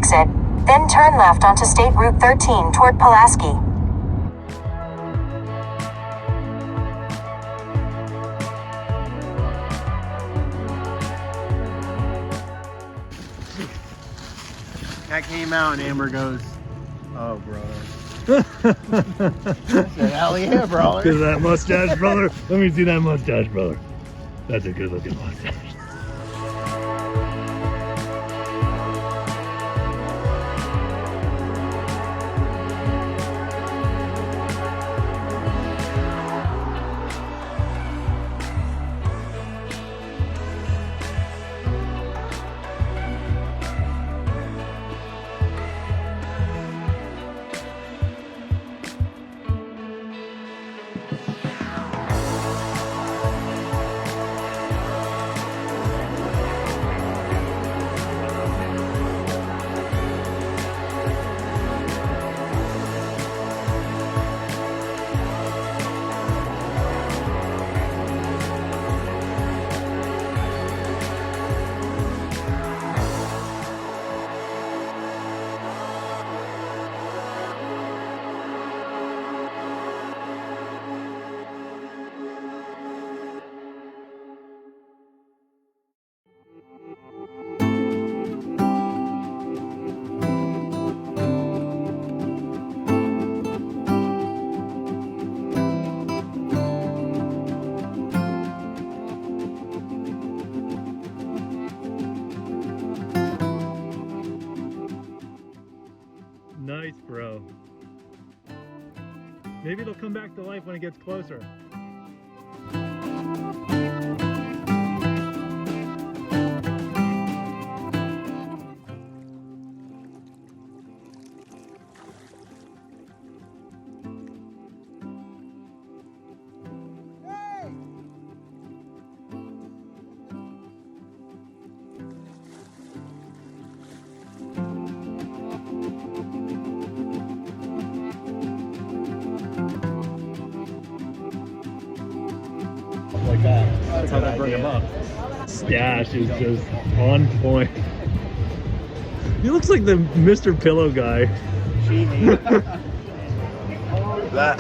exit, then turn left onto State Route 13 toward Pulaski. That came out and Amber goes, "Oh, brother." I said, "Hell yeah, brother." Look at that mustache, brother. Let me see that mustache, brother. That's a good looking mustache. Nice, bro. Maybe it'll come back to life when it gets closer. Like that. That's how they bring him up. Stash is just on point. He looks like the Mr. Pillow guy. That.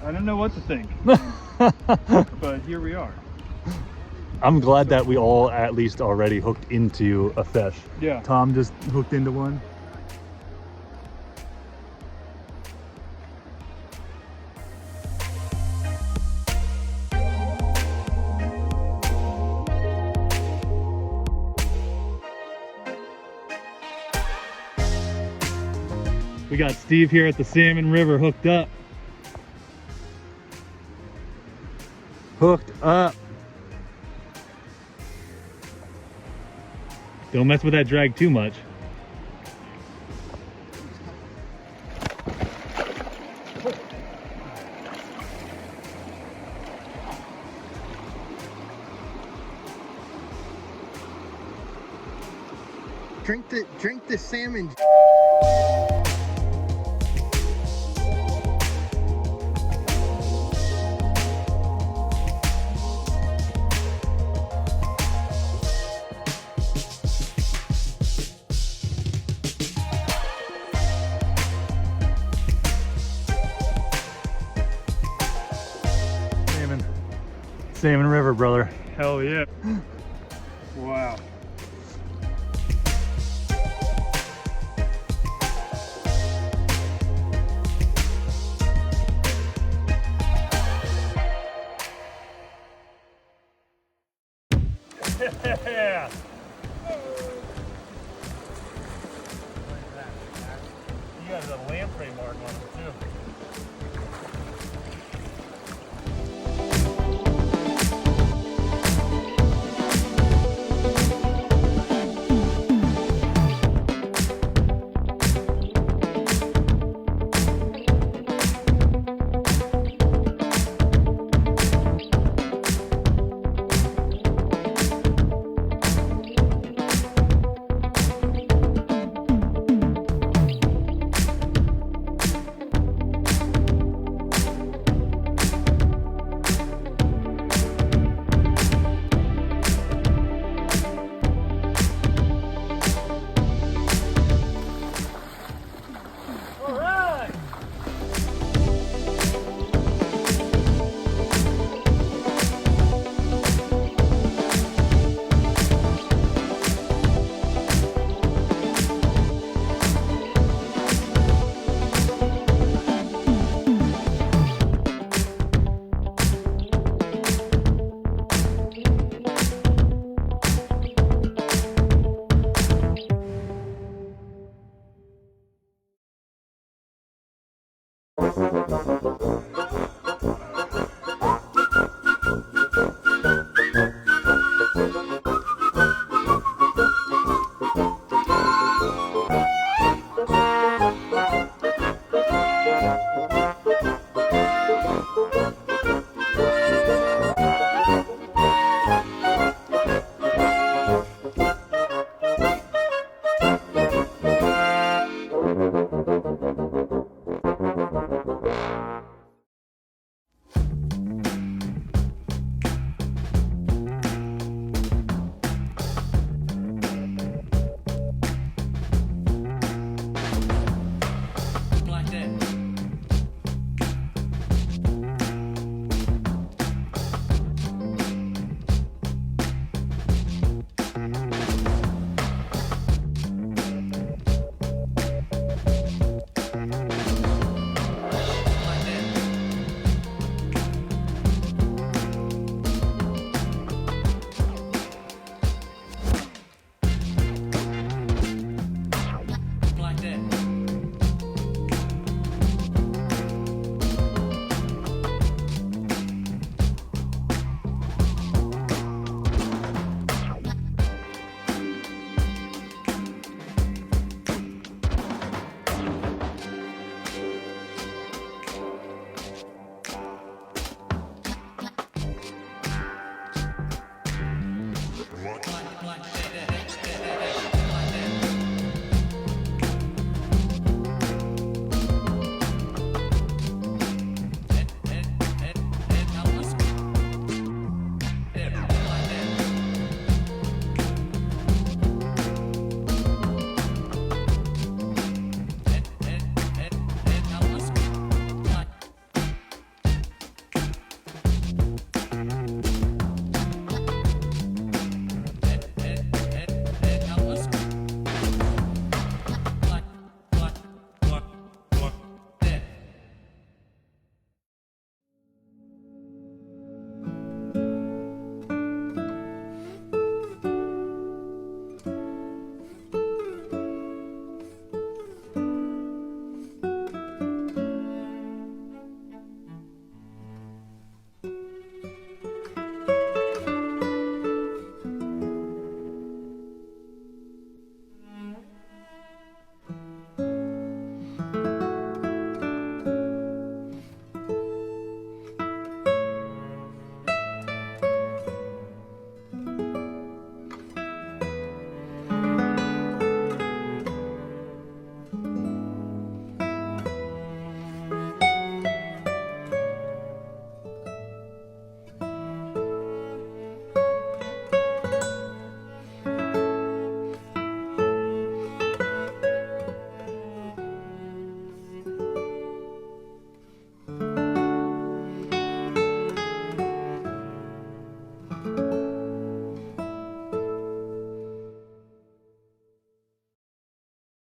I don't know what to think. But here we are. I'm glad that we all at least already hooked into a fish. Yeah. Tom just hooked into one. We got Steve here at the Salmon River hooked up. Hooked up. Don't mess with that drag too much. Drink the salmon. Salmon River, brother. Hell yeah. Wow. Yeah. You got a lamprey mark on it too.